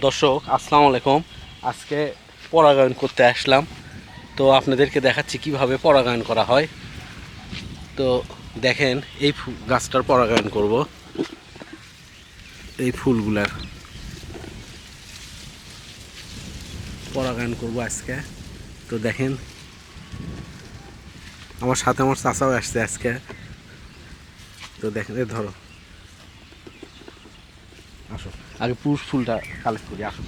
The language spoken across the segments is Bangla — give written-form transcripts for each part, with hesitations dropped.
দর্শক আসসালামু আলাইকুম। আজকে পরাগায়ন করতে আসলাম, তো আপনাদেরকে দেখাচ্ছি কিভাবে পরাগায়ন করা হয়। তো দেখেন, এই গাছটার পরাগায়ন করব, এই ফুলগুলার পরাগায়ন করব আজকে। তো দেখেন, আমার সাথে আমার চাচাও আসছে আজকে। তো দেখেন, এ ধরো, আসো আগে পুরুষ ফুলটা কালেক্ট করি, আসো।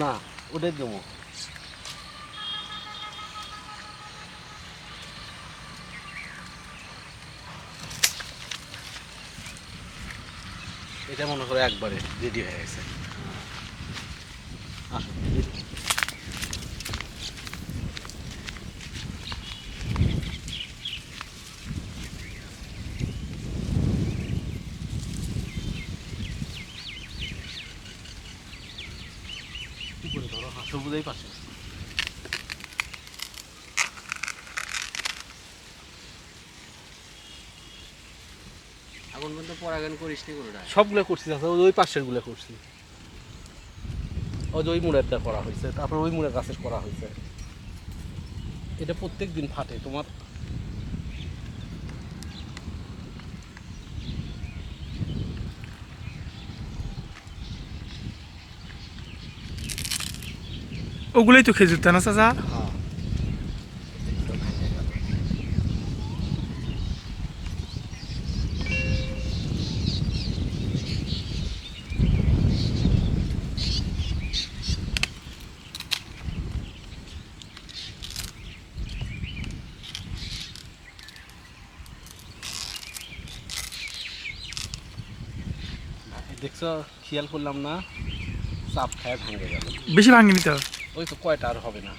না, ওটাই দেবো। এটা মনে করে একবারে রেডি হয়ে গেছে। আসো, উপরে ধরো, হ্যাঁ সবুজেই পাশে। এখন পর্যন্ত পরাগায়ন করিস নি কোনোটা? সবগুলো করছি চাচা, ওই পাশের গুলো করছি। ওই মুড়েরটা করা হয়েছে, তারপর ওই মুড়ের গাছের করা হয়েছে। এটা প্রত্যেক দিন ফাটে তোমার। ওগুলোই তো খেজুর তা না চাচা? হ্যাঁ, দেখছো, খেয়াল করলাম না, চাপ খায় ভাঙে গেল। বেশি ভাঙিনি তো। ওই তো কয়টা আর হবে না।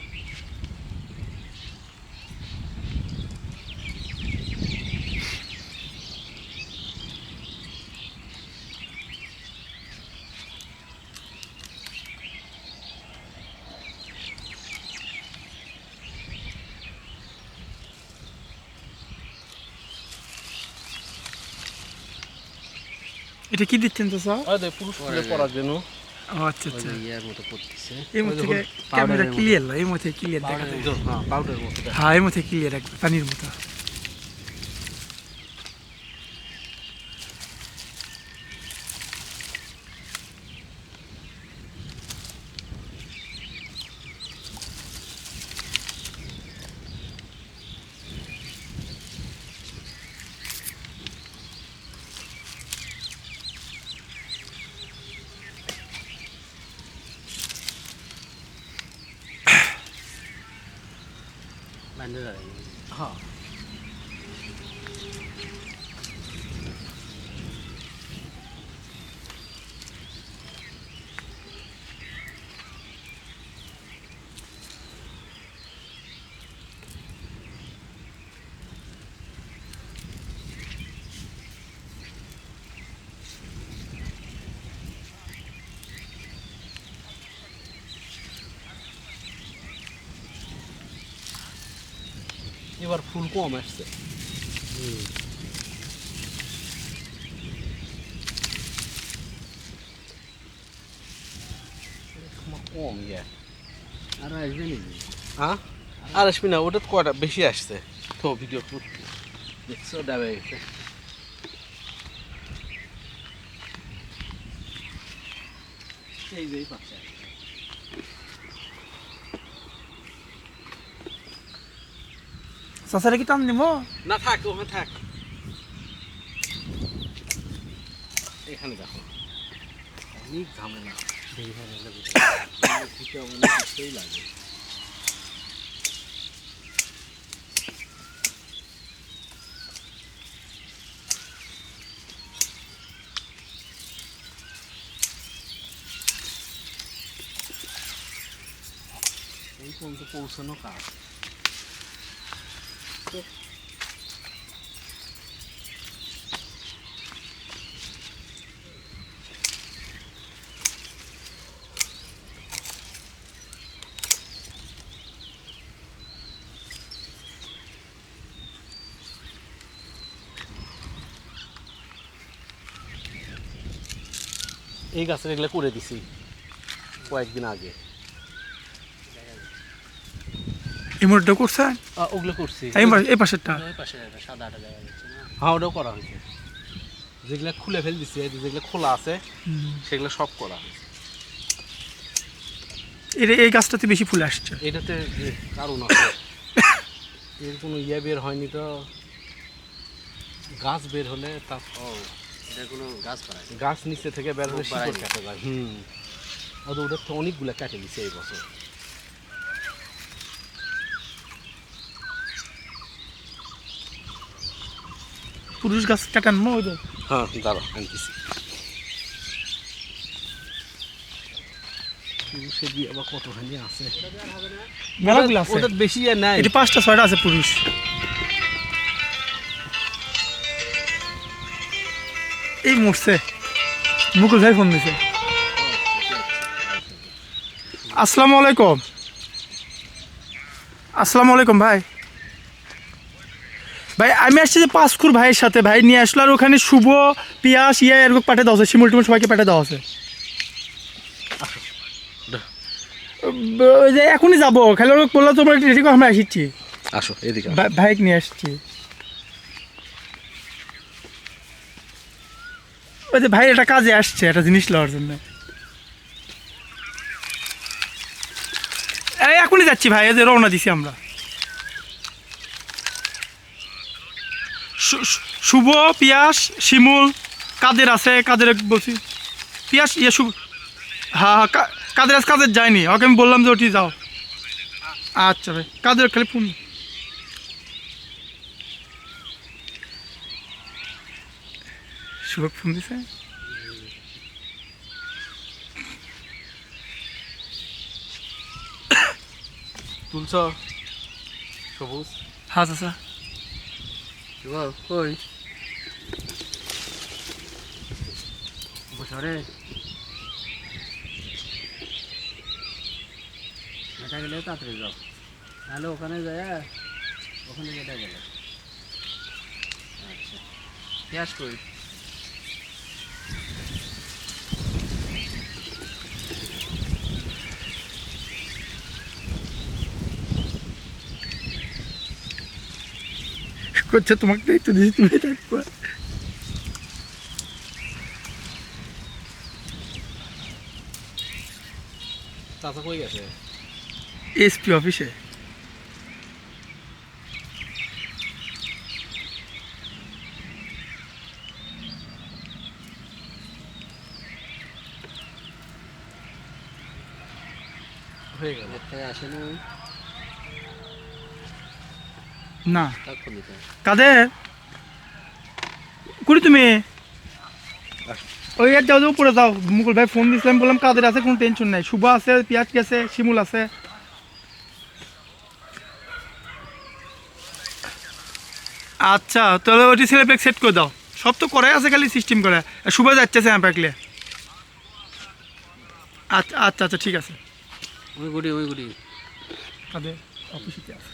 এটা কি দিচ্ছেন চাচা? ওই দেখ, পুরুষ ফুলে পরার জন্য। ও আচ্ছা ওই আচ্ছা। যে ইয়ার মতো করতেছে। এই মধ্যে থেকে ক্যামেরা পাউডারের মতো। ক্লিয়ার না, এই মধ্যে ক্লিয়ার দেখা পাউডারের যায়। হ্যাঁ, পাউডারের মতো দেখা। হ্যাঁ, এই মধ্যে ক্লিয়ার একবার পানির মতো। বান্ধে দাঁড়ায়। হ্যাঁ, এবার ফুল কম আসছে। কম ইয়ে। আরো আসবে নাকি? হ্যাঁ, আর আসবি না, ওটা তো কয়টা বেশি আসছে। তো ভিডিও দেখছো, ডাবে গেছে। এই যে এই পাশে। চাচারা কি টান দিব? না, থাক ওখানে থাক, এখানে দেখো অনেক ঝামেলা। দিতে হবে না, দিতেই লাগে। এই পর্যন্ত পৌঁছানো কাজ। এই গাছের এগুলো করে দিছি কয়েকদিন আগে। এই মোটরটা করছে ওগুলো করছি। এই পাশেরটা ওই পাশে একটা সাদা আটা দেখা যাচ্ছে না? হ্যাঁ, ওটাও করা হয়েছে। যেগুলো খুলে ফেল দিছি, এই যে যেগুলো খোলা আছে সেগুলো সব করা হয়েছে। এই গাছটাতে বেশি ফুল আসছে। এটাতে যে কারণ আছে, এর কোনো বের হয়নি তো। গাছ বের হলে তা ও, এটা কোনো গাছ পাড়ায়? গাছ নিচে থেকে বের হলে খুব শিকড় বাড়ায়নি। কেটে যায়। ওটার তো অনেকগুলো কেটে দিছে এই বছর। পুরুষ গাছ কাটানো ওই যে হ্যাঁ, দাঁড়া আনতেছি। সে দিয়ে আবার কতখানি আছে, মেলাগুলো আছে। ওদের বেশি আর নাই। এটি 5টা 6টা আছে পুরুষ। এই মরছে, মুকুল ভাই ফোন দিছে। আসসালামু আলাইকুম। আসসালামু আলাইকুম ভাই। ভাই আমি আসছি যে পাঁচখুর ভাইয়ের সাথে, ভাই নিয়ে আসলো। আর ওখানে শুভ, পিয়াস, এরকম পাঠিয়ে দেওয়া আছে, শিমুল টিমুল সবাইকে পাঠিয়ে দেওয়া আছে। ওই যে এখনই যাবো, খালি ওরা বললো তোমরা রেডি করো, আমরা আসছি। আসো এদিকে। ভাই নিয়ে আসছি। ওই যে ভাই একটা কাজে আসছে, একটা জিনিস লওয়ার জন্য। এই এখনই যাচ্ছি ভাই, এই যে রওনা দিছি আমরা। শুভ, পিয়াস, শিমুল, কাদের আছে, কাদের বলছি পিয়াস শুভ। হ্যাঁ, কাদের আজ কাদের যায়নি, ওকে আমি বললাম যে ওটি যাও। আচ্ছা ভাই, কাদের খালি ফোন। শুভ ফোন দিছে। তুলছ সবুজ? হ্যাঁ চাচা। কই বসরে এটা গেলে তাড়াতাড়ি যাও, তাহলে ওখানে যায়, ওখানে যেটা গেলে। আচ্ছা, পেঁয়াজ কই? করছে তোমাকে দায়িত্ব দিয়েছি, তুমি থাকবো। চাচা কই গেছে? এসপি অফিসে। হয়ে গেল। একটাই আসে না না তখন দিতে কাদের কুড়ি তুমি ওই যাও, যাও উপরে যাও। মুকুল ভাই ফোন দিয়েছিলাম, বললাম কাদের আছে, কোনো টেনশন নাই। শুভ আছে, পিয়াজ গেছে, শিমুল আছে। আচ্ছা তাহলে ওটি ছেলে প্যাক সেট করে দাও। সব তো করাই আছে, খালি সিস্টেম করে। শুভ যাচ্ছে স্যাম প্যাকলে। আচ্ছা আচ্ছা আচ্ছা ঠিক আছে। ওই গুটি কাদের অফিসে আছে।